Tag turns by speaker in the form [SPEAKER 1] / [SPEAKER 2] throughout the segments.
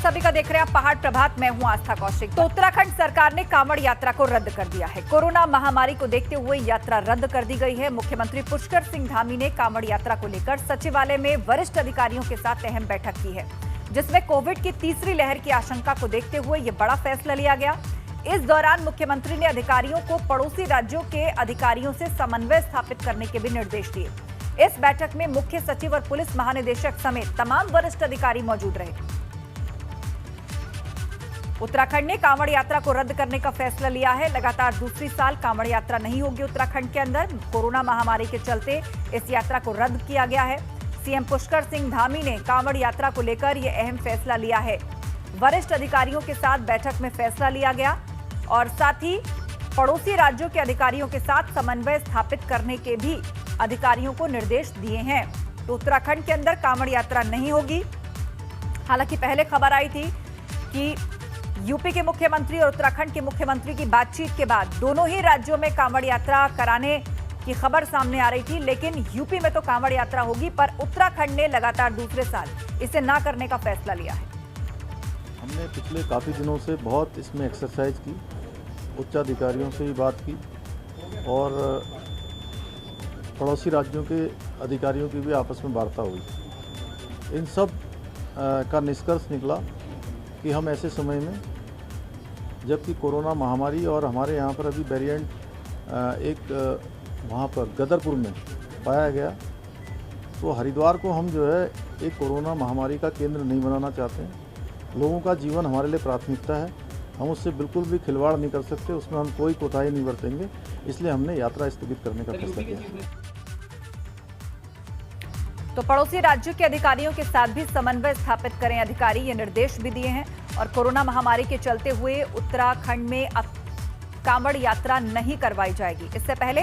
[SPEAKER 1] सभी का देख रहे हैं आप पहाड़ प्रभात। मैं हूं आस्था कौशिक। तो उत्तराखंड सरकार ने कांवड़ यात्रा को रद्द कर दिया है। कोरोना महामारी को देखते हुए यात्रा रद्द कर दी गई है। मुख्यमंत्री पुष्कर सिंह धामी ने कांवड़ यात्रा को लेकर सचिवालय में वरिष्ठ अधिकारियों के साथ अहम बैठक की है, जिसमें कोविड की तीसरी लहर की आशंका को देखते हुए ये बड़ा फैसला लिया गया। इस दौरान मुख्यमंत्री ने अधिकारियों को पड़ोसी राज्यों के अधिकारियों से समन्वय स्थापित करने के भी निर्देश दिए। इस बैठक में मुख्य सचिव और पुलिस महानिदेशक समेत तमाम वरिष्ठ अधिकारी मौजूद रहे। उत्तराखंड ने कांवड़ यात्रा को रद्द करने का फैसला लिया है। लगातार दूसरी साल कांवड़ यात्रा नहीं होगी उत्तराखंड के अंदर। कोरोना महामारी के चलते इस यात्रा को रद्द किया गया है। सीएम पुष्कर सिंह धामी ने कांवड़ यात्रा को लेकर यह अहम फैसला लिया है। वरिष्ठ अधिकारियों के साथ बैठक में फैसला लिया गया और साथ ही पड़ोसी राज्यों के अधिकारियों के साथ समन्वय स्थापित करने के भी अधिकारियों को निर्देश दिए हैं। तो उत्तराखंड के अंदर कांवड़ यात्रा नहीं होगी। हालांकि पहले खबर आई थी कि यूपी के मुख्यमंत्री और उत्तराखंड के मुख्यमंत्री की बातचीत के बाद दोनों ही राज्यों में कांवड़ यात्रा कराने की खबर सामने आ रही थी, लेकिन यूपी में तो कांवड़ यात्रा होगी, पर उत्तराखंड ने लगातार दूसरे साल इसे ना करने का फैसला लिया है।
[SPEAKER 2] हमने पिछले काफ़ी दिनों से बहुत इसमें एक्सरसाइज की, उच्च अधिकारियों से भी बात की और पड़ोसी राज्यों के अधिकारियों की भी आपस में वार्ता हुई। इन सब का निष्कर्ष निकला कि हम ऐसे समय में, जबकि कोरोना महामारी और हमारे यहाँ पर अभी वेरिएंट एक वहाँ पर गदरपुर में पाया गया, तो हरिद्वार को हम जो है एक कोरोना महामारी का केंद्र नहीं बनाना चाहते हैं। लोगों का जीवन हमारे लिए प्राथमिकता है, हम उससे बिल्कुल भी खिलवाड़ नहीं कर सकते, उसमें हम कोई कोताही नहीं बरतेंगे, इसलिए हमने यात्रा स्थगित करने का फैसला किया।
[SPEAKER 1] तो पड़ोसी राज्यों के अधिकारियों के साथ भी समन्वय स्थापित करें अधिकारी, ये निर्देश भी दिए हैं। और कोरोना महामारी के चलते हुए उत्तराखंड में अब कांवड़ यात्रा नहीं करवाई जाएगी। इससे पहले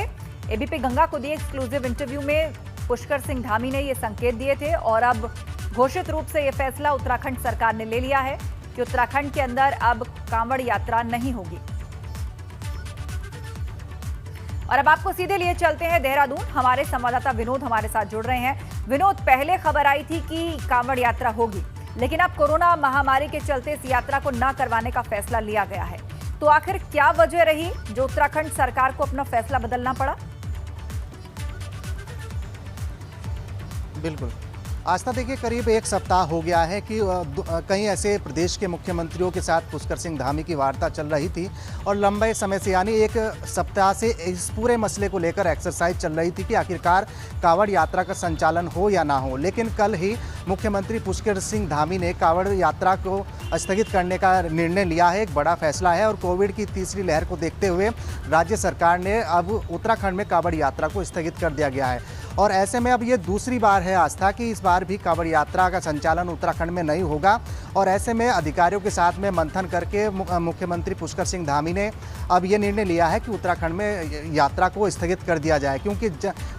[SPEAKER 1] एबीपी गंगा को दिए एक्सक्लूसिव इंटरव्यू में पुष्कर सिंह धामी ने ये संकेत दिए थे और अब घोषित रूप से यह फैसला उत्तराखंड सरकार ने ले लिया है कि उत्तराखंड के अंदर अब कांवड़ यात्रा नहीं होगी। और अब आपको सीधे लिए चलते हैं देहरादून। हमारे संवाददाता विनोद हमारे साथ जुड़ रहे हैं। विनोद, पहले खबर आई थी कि कांवड़ यात्रा होगी, लेकिन अब कोरोना महामारी के चलते इस यात्रा को न करवाने का फैसला लिया गया है। तो आखिर क्या वजह रही जो उत्तराखंड सरकार को अपना फैसला बदलना पड़ा?
[SPEAKER 3] बिल्कुल आस्था, देखिए करीब एक सप्ताह हो गया है कि कई ऐसे प्रदेश के मुख्यमंत्रियों के साथ पुष्कर सिंह धामी की वार्ता चल रही थी और लंबे समय से, यानी एक सप्ताह से इस पूरे मसले को लेकर एक्सरसाइज चल रही थी कि आखिरकार कांवड़ यात्रा का संचालन हो या ना हो। लेकिन कल ही मुख्यमंत्री पुष्कर सिंह धामी ने कांवड़ यात्रा को स्थगित करने का निर्णय लिया है। एक बड़ा फैसला है और कोविड की तीसरी लहर को देखते हुए राज्य सरकार ने अब उत्तराखंड में कांवड़ यात्रा को स्थगित कर दिया गया है। और ऐसे में अब ये दूसरी बार है आस्था कि इस बार भी कांवड़ यात्रा का संचालन उत्तराखंड में नहीं होगा। और ऐसे में अधिकारियों के साथ में मंथन करके मुख्यमंत्री पुष्कर सिंह धामी ने अब ये निर्णय लिया है कि उत्तराखंड में यात्रा को स्थगित कर दिया जाए, क्योंकि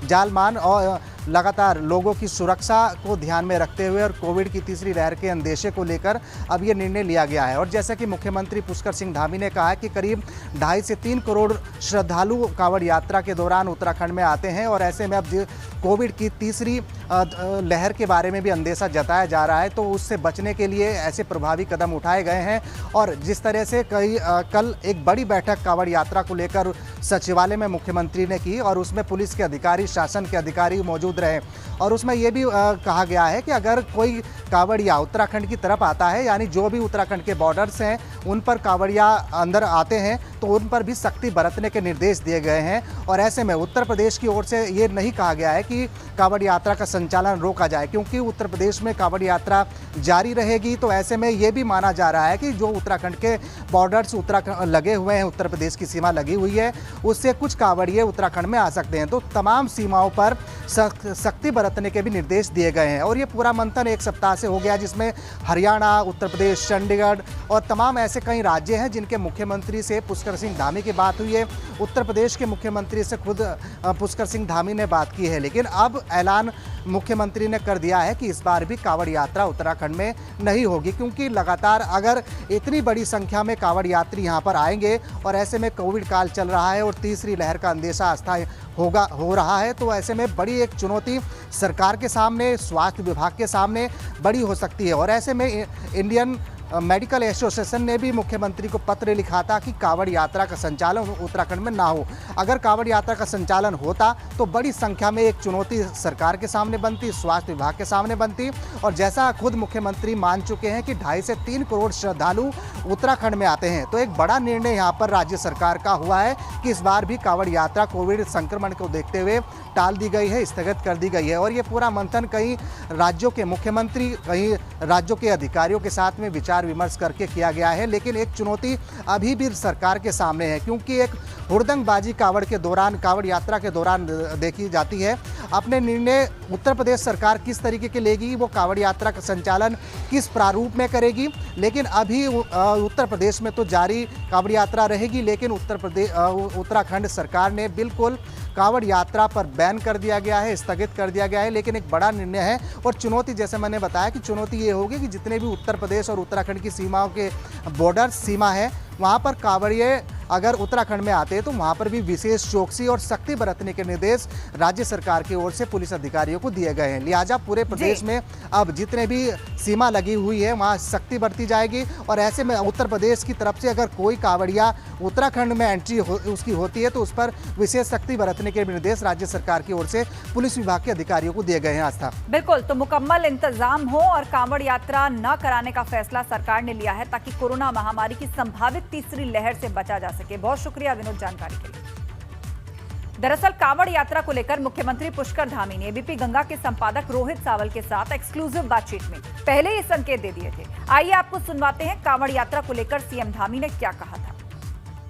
[SPEAKER 3] जालमान और लगातार लोगों की सुरक्षा को ध्यान में रखते हुए और कोविड की तीसरी लहर के अंदेशे को लेकर अब ये निर्णय लिया गया है। और जैसा कि मुख्यमंत्री पुष्कर सिंह धामी ने कहा कि करीब 2.5 से 3 करोड़ श्रद्धालु कांवड़ यात्रा के दौरान उत्तराखंड में आते हैं और ऐसे में अब कोविड की तीसरी लहर के बारे में भी अंदेशा जताया जा रहा है, तो उससे बचने के लिए ऐसे प्रभावी कदम उठाए गए हैं। और जिस तरह से कल एक बड़ी बैठक कांवड़ यात्रा को लेकर सचिवालय में मुख्यमंत्री ने की और उसमें पुलिस के अधिकारी, शासन के अधिकारी मौजूद रहे और उसमें यह भी कहा गया है कि अगर कोई कांवड़िया उत्तराखंड की तरफ आता है, यानी जो भी उत्तराखंड के बॉर्डर्स हैं उन पर कांवड़िया अंदर आते हैं, तो उन पर भी सख्ती बरतने के निर्देश दिए गए हैं। और ऐसे में उत्तर प्रदेश की ओर से ये नहीं कहा गया है कि कांवड़ यात्रा का संचालन रोका जाए, क्योंकि उत्तर प्रदेश में कांवड़ यात्रा जारी रहेगी। तो ऐसे में ये भी माना जा रहा है कि जो उत्तराखंड के बॉर्डर्स उत्तराखंड लगे हुए हैं, उत्तर प्रदेश की सीमा लगी हुई है, उससे कुछ कांवड़िए उत्तराखंड में आ सकते हैं। तो तमाम सीमाओं पर सख्ती बरतने के भी निर्देश दिए गए हैं। और ये पूरा मंथन एक सप्ताह से हो गया, जिसमें हरियाणा, उत्तर प्रदेश, चंडीगढ़ और तमाम ऐसे कई राज्य हैं जिनके मुख्यमंत्री से पुष्कर सिंह धामी की बात हुई है। उत्तर प्रदेश के मुख्यमंत्री से खुद पुष्कर सिंह धामी ने बात की है। लेकिन अब ऐलान मुख्यमंत्री ने कर दिया है कि इस बार भी कांवड़ यात्रा उत्तराखंड में नहीं होगी, क्योंकि लगातार अगर इतनी बड़ी संख्या में कांवड़ यात्री यहाँ पर आएंगे और ऐसे में कोविड काल चल रहा है और तीसरी लहर का अंदेशा अस्थायी हो रहा है, तो ऐसे में बड़ी एक चुनौती सरकार के सामने, स्वास्थ्य विभाग के सामने बड़ी हो सकती है। और ऐसे में इंडियन मेडिकल एसोसिएशन ने भी मुख्यमंत्री को पत्र लिखा था कि कांवड़ यात्रा का संचालन उत्तराखंड में ना हो। अगर कांवड़ यात्रा का संचालन होता तो बड़ी संख्या में एक चुनौती सरकार के सामने बनती, स्वास्थ्य विभाग के सामने बनती। और जैसा खुद मुख्यमंत्री मान चुके हैं कि 2.5 से 3 करोड़ श्रद्धालु उत्तराखंड में आते हैं, तो एक बड़ा निर्णय यहाँ पर राज्य सरकार का हुआ है कि इस बार भी कांवड़ यात्रा कोविड संक्रमण को देखते हुए टाल दी गई है, स्थगित कर दी गई है। और ये पूरा मंथन कई राज्यों के मुख्यमंत्री, कई राज्यों के अधिकारियों के साथ में विचार विमर्श करके किया गया है। लेकिन एक चुनौती अभी भी सरकार के सामने है, क्योंकि एक हुड़दंगबाजी कांवड़ यात्रा के दौरान देखी जाती है। अपने निर्णय उत्तर प्रदेश सरकार किस तरीके के लेगी, वो कांवड़ यात्रा का संचालन किस प्रारूप में करेगी। लेकिन अभी उत्तर प्रदेश में तो जारी कांवड़ यात्रा रहेगी, लेकिन उत्तराखंड सरकार ने बिल्कुल कांवड़ यात्रा पर बैन कर दिया गया है, स्थगित कर दिया गया है। लेकिन एक बड़ा निर्णय है और चुनौती, जैसे मैंने बताया कि चुनौती ये होगी कि जितने भी उत्तर प्रदेश और उत्तराखंड की सीमाओं के बॉर्डर सीमा है, वहाँ पर कांवड़िए अगर उत्तराखंड में आते हैं तो वहाँ पर भी विशेष चौकसी और सख्ती बरतने के निर्देश राज्य सरकार की ओर से पुलिस अधिकारियों को दिए गए हैं। लिहाजा पूरे प्रदेश में अब जितने भी सीमा लगी हुई है वहाँ सख्ती बरती जाएगी। और ऐसे में उत्तर प्रदेश की तरफ से अगर कोई कांवड़िया उत्तराखंड में एंट्री उसकी होती है तो उस पर विशेष सख्ती बरतने के निर्देश राज्य सरकार की ओर से पुलिस विभाग के अधिकारियों को दिए गए हैं। आस्था,
[SPEAKER 1] बिल्कुल, तो मुकम्मल इंतजाम हो और कांवड़ यात्रा न कराने का फैसला सरकार ने लिया है ताकि कोरोना महामारी की संभावित तीसरी लहर से बचा जा सके। बहुत शुक्रिया विनोद जानकारी के लिए। दरअसल कांवड़ यात्रा को लेकर मुख्यमंत्री पुष्कर धामी ने एबीपी गंगा के संपादक रोहित सावल के साथ एक्सक्लूसिव बातचीत में पहले ही संकेत दे दिए थे। आइए आपको सुनवाते हैं कांवड़ यात्रा को लेकर सीएम धामी ने क्या कहा था।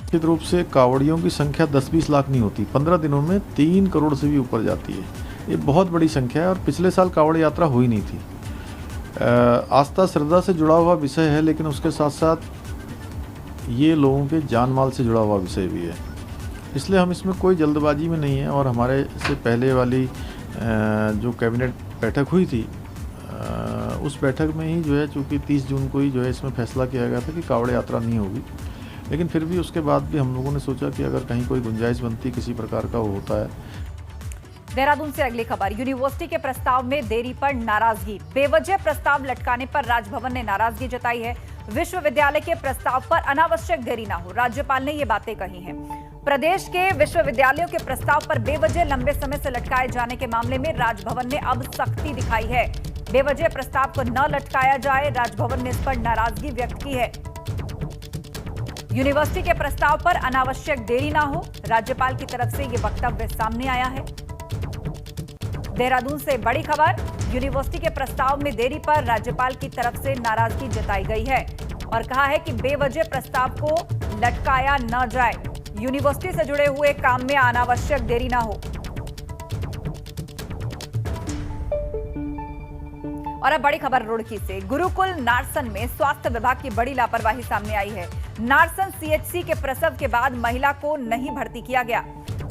[SPEAKER 2] निश्चित रूप से कांवड़ियों की संख्या 10-20 लाख नहीं होती, 15 दिनों में 3 करोड़ से भी ऊपर जाती है। ये बहुत बड़ी संख्या है और पिछले साल कांवड़ यात्रा हुई नहीं थी। आस्था श्रद्धा से जुड़ा हुआ विषय है, लेकिन उसके साथ साथ ये लोगों के जान माल से जुड़ा हुआ विषय भी है। इसलिए हम इसमें कोई जल्दबाजी में नहीं है। और हमारे से पहले वाली जो कैबिनेट बैठक हुई थी, उस बैठक में ही जो है, चूँकि 30 जून को ही जो है इसमें फैसला किया गया था कि कांवड़ यात्रा नहीं होगी। लेकिन फिर भी उसके बाद भी हम लोगों ने सोचा कि अगर कहीं कोई गुंजाइश बनती किसी प्रकार का वो होता है।
[SPEAKER 1] देहरादून से अगली खबर। यूनिवर्सिटी के प्रस्ताव में देरी पर नाराजगी। बेवजह प्रस्ताव लटकाने पर राजभवन ने नाराजगी जताई है। विश्वविद्यालय के प्रस्ताव पर अनावश्यक देरी ना हो, राज्यपाल ने ये बातें कही हैं। प्रदेश के विश्वविद्यालयों के प्रस्ताव पर बेवजह लंबे समय से लटकाए जाने के मामले में राजभवन ने अब सख्ती दिखाई है। बेवजह प्रस्ताव को न लटकाया जाए, राजभवन ने इस पर नाराजगी व्यक्त की है। यूनिवर्सिटी के प्रस्ताव पर अनावश्यक देरी ना हो, राज्यपाल की तरफ से ये वक्तव्य सामने आया है। देहरादून से बड़ी खबर। यूनिवर्सिटी के प्रस्ताव में देरी पर राज्यपाल की तरफ से नाराजगी जताई गई है और कहा है कि बेवजह प्रस्ताव को लटकाया न जाए, यूनिवर्सिटी से जुड़े हुए काम में अनावश्यक देरी ना हो। और अब बड़ी खबर रुड़की से। गुरुकुल नारसन में स्वास्थ्य विभाग की बड़ी लापरवाही सामने आई है। नारसन सीएचसी के प्रसव के बाद महिला को नहीं भर्ती किया गया।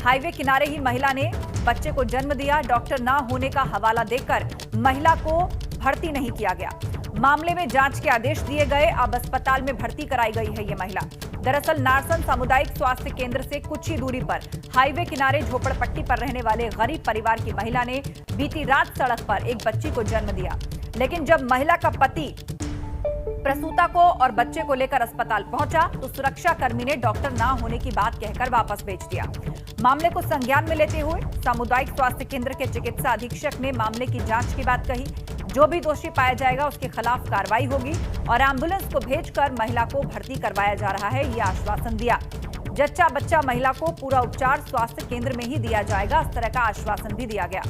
[SPEAKER 1] हाईवे किनारे ही महिला ने बच्चे को जन्म दिया। डॉक्टर ना होने का हवाला देकर महिला को भर्ती नहीं किया गया। मामले में जांच के आदेश दिए गए। अब अस्पताल में भर्ती कराई गई है ये महिला। दरअसल नारसन सामुदायिक स्वास्थ्य केंद्र से कुछ ही दूरी पर हाईवे किनारे झोपड़पट्टी पर रहने वाले गरीब परिवार की महिला ने बीती रात सड़क पर एक बच्ची को जन्म दिया। लेकिन जब महिला का पति प्रसूता को और बच्चे को लेकर अस्पताल पहुंचा तो सुरक्षा कर्मी ने डॉक्टर ना होने की बात कहकर वापस भेज दिया। मामले को संज्ञान में लेते हुए सामुदायिक स्वास्थ्य केंद्र के चिकित्सा अधीक्षक ने मामले की जांच की बात कही। जो भी दोषी पाया जाएगा उसके खिलाफ कार्रवाई होगी और एम्बुलेंस को भेजकर महिला को भर्ती करवाया जा रहा है, ये आश्वासन दिया। जच्चा बच्चा महिला को पूरा उपचार स्वास्थ्य केंद्र में ही दिया जाएगा, इस तरह का आश्वासन भी दिया गया।